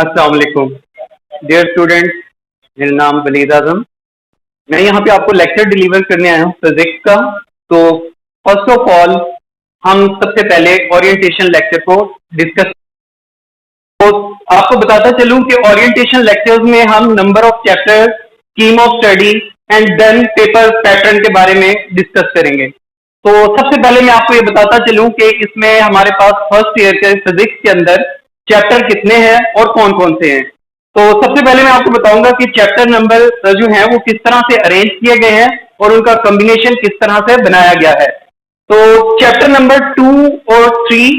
अस्सलाम वालेकुम dear students. मेरा नाम वलीद आजम। मैं यहाँ पे आपको लेक्चर डिलीवर करने आया हूँ फिजिक्स का। तो फर्स्ट ऑफ ऑल हम सबसे पहले ओरिएंटेशन लेक्चर को डिस्कस। तो आपको बताता चलूँ कि ओरिएंटेशन लेक्चर्स में हम number of chapter, scheme of study and then paper pattern के बारे में डिस्कस करेंगे। तो सबसे पहले मैं आपको ये बताता चलूँ कि इसमें हमारे पास फर्स्ट ईयर के फिजिक्स के अंदर चैप्टर कितने हैं और कौन कौन से हैं। तो सबसे पहले मैं आपको बताऊंगा कि चैप्टर नंबर जो है वो किस तरह से अरेंज किए गए हैं और उनका कॉम्बिनेशन किस तरह से बनाया गया है। तो चैप्टर नंबर 2 और 3,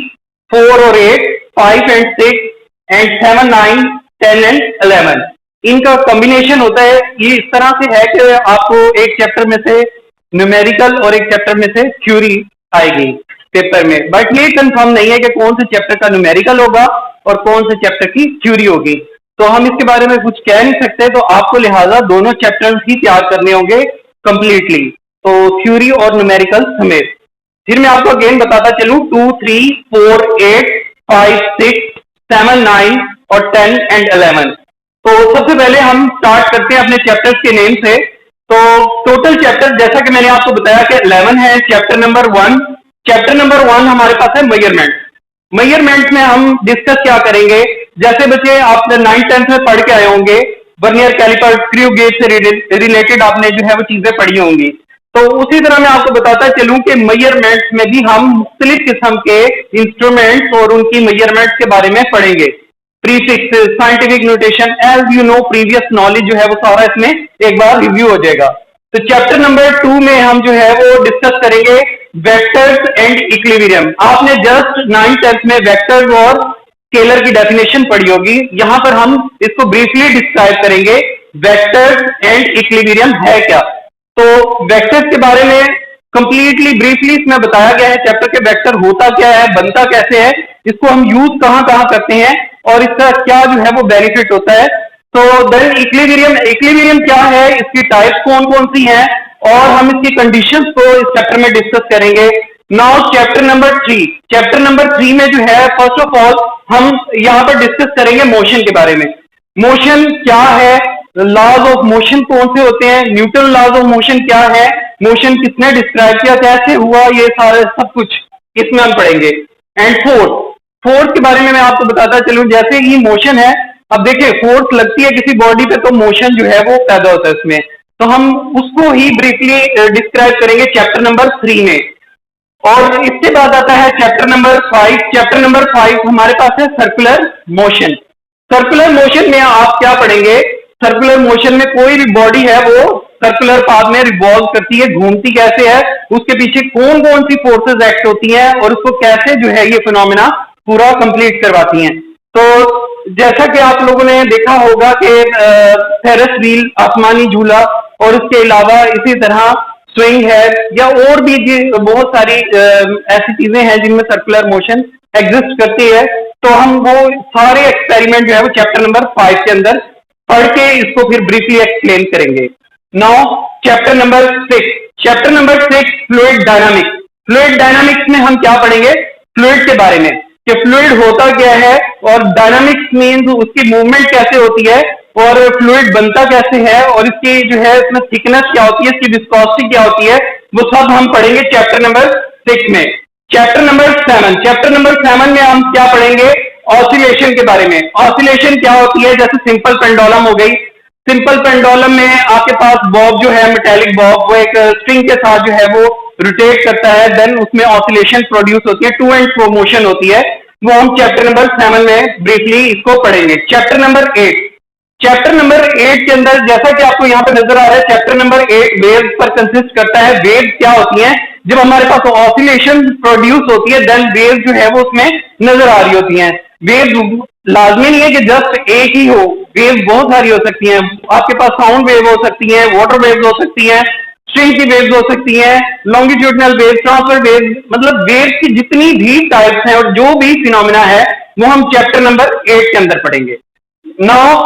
4 और 8, 5 एंड 6 एंड 7, 9, 10 एंड 11 इनका कॉम्बिनेशन होता है। ये इस तरह से है कि आपको एक चैप्टर में से न्यूमेरिकल और एक चैप्टर में से थ्योरी आएगी पेपर में, बट ये कंफर्म नहीं है कि कौन से चैप्टर का न्यूमेरिकल होगा और कौन से चैप्टर की थ्योरी होगी। तो हम इसके बारे में कुछ कह नहीं सकते, तो आपको लिहाजा दोनों चैप्टर्स ही तैयार करने होंगे कंप्लीटली, तो थ्योरी और न्यूमेरिकल समेत। फिर मैं आपको अगेन बताता चलूं 2, 3, 4, 8, 5, 6, 7, 9 और 10 एंड 11। तो सबसे पहले हम स्टार्ट करते हैं अपने चैप्टर्स के नेम से। तो टोटल चैप्टर जैसा कि मैंने आपको बताया कि 11 है। चैप्टर नंबर 1, चैप्टर नंबर 1 हमारे पास है मेजरमेंट। मेजरमेंट में हम डिस्कस क्या करेंगे, जैसे बच्चे आप 9th 10th में पढ़ के आए होंगे, वर्नियर कैलिपर, स्क्रू गेज से रिलेटेड आपने जो है वो चीजें पढ़ी होंगी। तो उसी तरह मैं आपको बताता चलूं कि मेजरमेंट्स में भी हम मुख्तलिफ किस्म के इंस्ट्रूमेंट्स और उनकी मेजरमेंट्स के बारे में पढ़ेंगे। Prefix, scientific notation, as you know previous knowledge जो है वो सारा इसमें एक बार रिव्यू हो जाएगा। तो चैप्टर नंबर 2 में हम जो है वो डिस्कस करेंगे वेक्टर्स एंड इक्विलिब्रियम। आपने जस्ट 9th 10th में वेक्टर्स और स्केलर की डेफिनेशन पढ़ी होगी। यहां पर हम इसको ब्रीफली डिस्क्राइब करेंगे वेक्टर्स एंड इक्विलिब्रियम है क्या। तो वेक्टर्स के बारे में कंप्लीटली ब्रीफली इसमें बताया गया है चैप्टर के वेक्टर होता क्या है, बनता कैसे है, इसको हम यूज कहां कहां करते हैं और इसका क्या जो है वो बेनिफिट होता है। तो देन इक्विलिब्रियम, इक्विलिब्रियम क्या है, इसकी टाइप्स कौन कौन सी हैं और हम इसकी कंडीशंस को इस चैप्टर में डिस्कस करेंगे। Now chapter number 3, chapter number 3 में जो है फर्स्ट ऑफ ऑल हम यहां पर डिस्कस करेंगे मोशन के बारे में। मोशन क्या है, लॉज ऑफ मोशन कौन से होते हैं, न्यूटन लॉज ऑफ मोशन क्या है, मोशन किसने डिस्क्राइब किया, कैसे हुआ, ये सारे सब कुछ इसमें हम पढ़ेंगे। एंड फोर्स के बारे में मैं आपको बताता चलूं, जैसे ही मोशन है, अब देखिए फोर्स लगती है किसी बॉडी पे तो मोशन जो है वो पैदा होता है इसमें, तो हम उसको ही ब्रीफली डिस्क्राइब करेंगे चैप्टर नंबर 3 में। और इसके बाद आता है चैप्टर नंबर 5। चैप्टर नंबर 5 हमारे पास है सर्कुलर मोशन। सर्कुलर मोशन में आप क्या पढ़ेंगे, सर्कुलर मोशन में कोई भी बॉडी है वो सर्कुलर पाथ में रिवॉल्व करती है, घूमती कैसे है, उसके पीछे कौन कौन सी फोर्सेस एक्ट होती हैं और उसको कैसे जो है ये फिनोमेना पूरा कंप्लीट करवाती हैं। तो जैसा कि आप लोगों ने देखा होगा कि फेरस व्हील, आसमानी झूला, और उसके अलावा इसी तरह स्विंग है, या और भी बहुत सारी ऐसी चीजें हैं जिनमें सर्कुलर मोशन एग्जिस्ट करती है। तो हम वो सारे एक्सपेरिमेंट जो है वो चैप्टर नंबर 5 के अंदर पढ़ के इसको फिर ब्रीफली एक्सप्लेन करेंगे। Now chapter number 6, chapter number 6 fluid dynamics. Fluid dynamics में हम क्या पढ़ेंगे, फ्लूइड के बारे में कि फ्लूइड होता क्या है और डायनामिक्स मींस उसकी मूवमेंट कैसे होती है और फ्लूइड बनता कैसे है और इसकी जो है इसमें थिकनेस क्या होती है, इसकी विस्कोसिटी क्या होती है, वो सब हम पढ़ेंगे चैप्टर नंबर 6 में। चैप्टर नंबर 7, चैप्टर नंबर 7 में हम क्या पढ़ेंगे, ऑसिलेशन के बारे में। ऑसिलेशन क्या होती है, जैसे सिंपल पेंडुलम हो गई। सिंपल पेंडुलम में आपके पास बॉब जो है मेटेलिक बॉब, वो एक स्ट्रिंग के साथ जो है वो रोटेट करता है, देन उसमें ऑसिलेशन प्रोड्यूस होती है, टू एंड फ्रो मोशन होती है, वो हम चैप्टर नंबर 7 में ब्रीफली इसको पढ़ेंगे। चैप्टर नंबर 8, चैप्टर नंबर 8 के अंदर जैसा कि आपको यहाँ पे नजर आ रहा है, चैप्टर नंबर 8 वेव्स पर कंसिस्ट करता है। वेव्स क्या होती हैं, जब हमारे पास ऑसिलेशन प्रोड्यूस होती है देन वेव्स जो है वो उसमें नजर आ रही होती हैं। वेव्स लाजमी नहीं है कि जस्ट एक ही हो, वेव्स बहुत सारी हो सकती हैं। आपके पास साउंड वेव हो सकती है, वाटर वेव्स हो सकती हैं, स्ट्रिंग की वेव्स हो सकती हैं, लॉन्गिट्यूडनल वेव्स, ट्रांसफर वेव्स, मतलब वेव्स की जितनी भी टाइप्स हैं और जो भी फिनोमेना है वो हम चैप्टर नंबर 8 के अंदर पढ़ेंगे। Now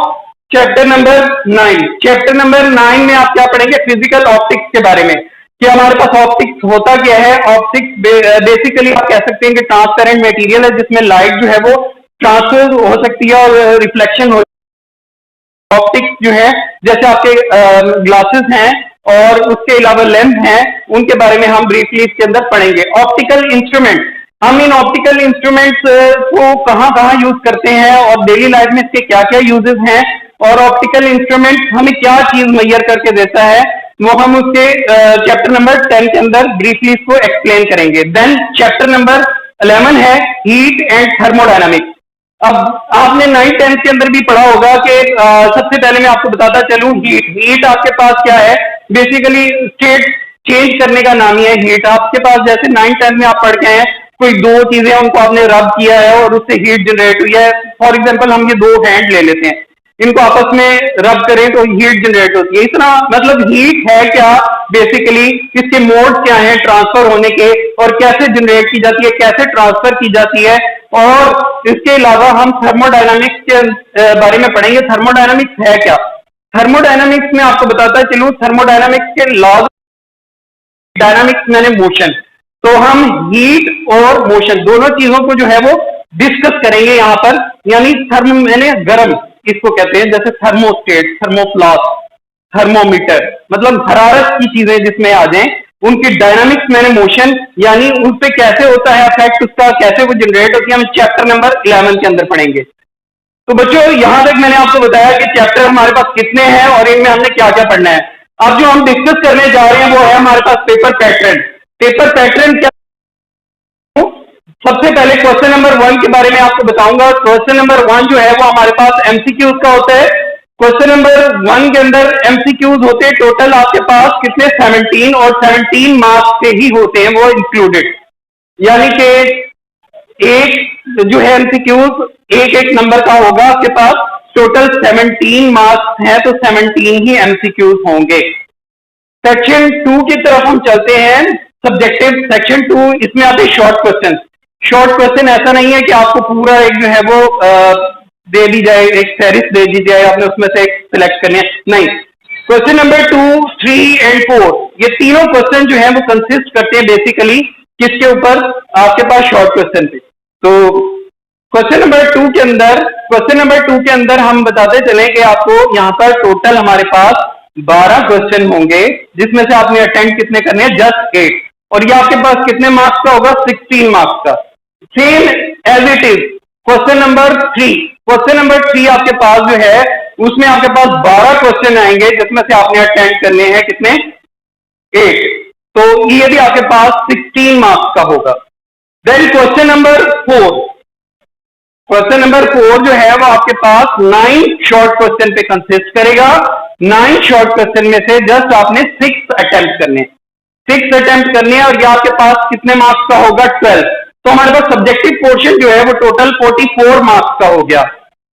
chapter number 9, chapter number 9 में आप क्या पढ़ेंगे, फिजिकल ऑप्टिक्स के बारे में कि हमारे पास ऑप्टिक्स होता क्या है। ऑप्टिक्स बेसिकली आप कह सकते हैं कि ट्रांसपेरेंट मटेरियल है जिसमें लाइट जो है वो ट्रांसफर हो सकती है और रिफ्लेक्शन हो, ऑप्टिक्स जो है जैसे आपके ग्लासेस हैं और उसके अलावा लेंस हैं, उनके बारे में हम ब्रीफली इसके अंदर पढ़ेंगे। ऑप्टिकल इंस्ट्रूमेंट, हम इन ऑप्टिकल इंस्ट्रूमेंट्स को कहाँ कहाँ यूज करते हैं और डेली लाइफ में इसके क्या क्या यूजेस हैं, और ऑप्टिकल इंस्ट्रूमेंट हमें क्या चीज मुहैया करके देता है, वो हम उसके चैप्टर नंबर 10 के अंदर ब्रीफली इसको एक्सप्लेन करेंगे। देन चैप्टर नंबर 11 है हीट एंड थर्मोडायनामिक्स। अब आपने 9th-10th के अंदर भी पढ़ा होगा कि सबसे पहले मैं आपको बताता चलूं, हीट आपके पास क्या है, बेसिकली स्टेट चेंज करने का नाम ही है हीट। आपके पास जैसे 9th-10th में आप पढ़ के हैं, कोई दो चीजें उनको आपने रब किया है और उससे हीट जनरेट हुई है। फॉर एग्जांपल हम ये दो हैंड ले लेते हैं, इनको आपस में रब करें तो हीट जनरेट होती है। इतना मतलब हीट है क्या, बेसिकली इसके मोड क्या हैं ट्रांसफर होने के, और कैसे जनरेट की जाती है, कैसे ट्रांसफर की जाती है। और इसके अलावा हम थर्मोडायनामिक्स के बारे में पढ़ेंगे। थर्मोडायनामिक्स है क्या, थर्मोडायनामिक्स में आपको बताता चलूं, थर्मोडायनामिक्स के लॉज, डायनामिक्स मैंने मोशन, तो हम हीट और मोशन दोनों चीजों को जो है वो डिस्कस करेंगे यहाँ पर। यानी थर्म मैंने गर्म इसको कहते हैं, जैसे थर्मोस्टेट, थर्मोफ्लास्क, थर्मोमीटर, मतलब हरारत की चीजें जिसमें आ जाएं, उनकी डायनामिक्स मैंने मोशन, यानी उन पे कैसे होता है इफेक्ट उसका, कैसे वो जनरेट होती है, हम चैप्टर नंबर 11 के अंदर पढ़ेंगे। तो बच्चों यहां तक मैंने आपको बताया कि चैप्टर हमारे पास कितने हैं और इनमें हमने क्या क्या पढ़ना है। अब जो हम डिस्कस करने जा रहे हैं वो है हमारे पास पेपर पैटर्न। पेपर पैटर्न क्या, सबसे पहले क्वेश्चन नंबर 1 के बारे में आपको बताऊंगा। क्वेश्चन नंबर 1 जो है वो हमारे पास एमसीक्यूज का होता है। क्वेश्चन नंबर 1 के अंदर एमसीक्यूज होते हैं टोटल आपके पास कितने, 17, और 17 मार्क्स के ही होते हैं वो इंक्लूडेड, यानी कि एक जो है एमसीक्यूज एक एक नंबर का होगा आपके पास। टोटल 17 मार्क्स हैं तो 17 ही एमसीक्यूज होंगे। सेक्शन 2 की तरफ हम चलते हैं, सब्जेक्टिव सेक्शन 2, इसमें आते हैं शॉर्ट क्वेश्चन। शॉर्ट क्वेश्चन ऐसा नहीं है कि आपको पूरा एक जो है वो दे दी जाए, एक फहरिस्त दे दी जाए, आपने उसमें से एक सिलेक्ट करने, नहीं। क्वेश्चन नंबर 2, 3 एंड 4 ये तीनों क्वेश्चन जो है वो कंसिस्ट करते हैं बेसिकली किसके ऊपर, आपके पास शॉर्ट क्वेश्चन पे। तो क्वेश्चन नंबर 2 के अंदर हम बताते चले कि आपको यहाँ पर टोटल हमारे पास 12 क्वेश्चन होंगे, जिसमें से आपने अटेम्प्ट कितने करने हैं, जस्ट 8, और ये आपके पास कितने मार्क्स का होगा, 16 मार्क्स का। Same as it is question number 3 आपके पास जो है उसमें आपके पास 12 क्वेश्चन आएंगे, जिसमें से आपने अटेम्प्ट करने हैं कितने, 8, तो ये भी आपके पास 16 मार्क्स का होगा। देन क्वेश्चन नंबर 4 जो है वो आपके पास 9 शॉर्ट क्वेश्चन पे कंसिस्ट करेगा। 9 शॉर्ट क्वेश्चन में से जस्ट आपने 6 अटेम्प्ट करने और ये आपके पास कितने मार्क्स का होगा, 12। तो हमारे पास सब्जेक्टिव पोर्शन जो है वो टोटल 44 मार्क्स का हो गया।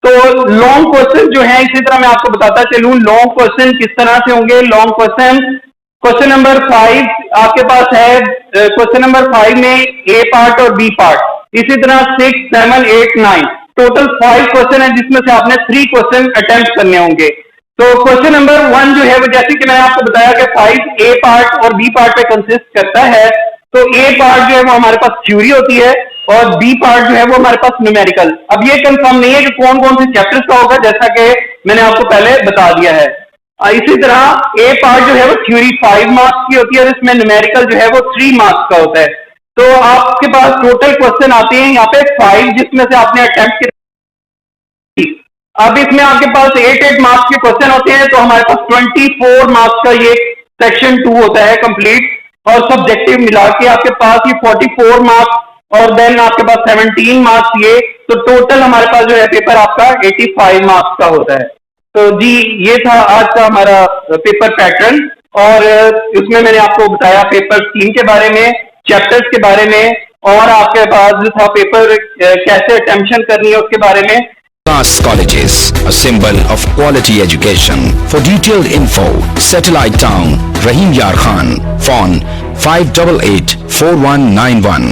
तो लॉन्ग क्वेश्चन जो है, इसी तरह मैं आपको बताता चलूं लॉन्ग क्वेश्चन किस तरह से होंगे। लॉन्ग क्वेश्चन नंबर 5 आपके पास है, क्वेश्चन नंबर 5 में ए पार्ट और बी पार्ट, इसी तरह 6, 7, 8, 9 टोटल 5 क्वेश्चन है, जिसमें से आपने 3 क्वेश्चन अटेम्प्ट करने होंगे। तो क्वेश्चन नंबर 1 जो है वो जैसे कि मैंने आपको बताया कि 5 ए पार्ट और बी पार्ट पे कंसिस्ट करता है। तो ए पार्ट जो है वो हमारे पास थ्योरी होती है और बी पार्ट जो है वो हमारे पास न्यूमेरिकल। अब ये कंफर्म नहीं है कि कौन कौन से चैप्टर्स का होगा, जैसा कि मैंने आपको पहले बता दिया है। इसी तरह ए पार्ट जो है वो थ्योरी 5 मार्क्स की होती है और इसमें न्यूमेरिकल जो है वो 3 मार्क्स का होता है। तो आपके पास टोटल क्वेश्चन आते हैं यहाँ पे 5, जिसमें से आपने अटेम्प्ट किया। अब इसमें आपके पास 8 मार्क्स के क्वेश्चन होते हैं, तो हमारे पास 24 मार्क्स का ये सेक्शन 2 होता है कंप्लीट, और सब्जेक्टिव मिला के आपके पास ये 44 मार्क्स और देन आपके पास 17 मार्क्स ये, तो टोटल हमारे पास जो है पेपर आपका 85 मार्क्स का होता है। तो जी ये था आज का हमारा पेपर पैटर्न, और इसमें मैंने आपको बताया पेपर स्कीम के बारे में, चैप्टर्स के बारे में, और आपके पास जो था पेपर कैसे अटेम्प्शन करनी है उसके बारे में। Class Colleges, a symbol of quality education. For detailed info, Satellite Town, Rahim Yar Khan, phone 588 4191.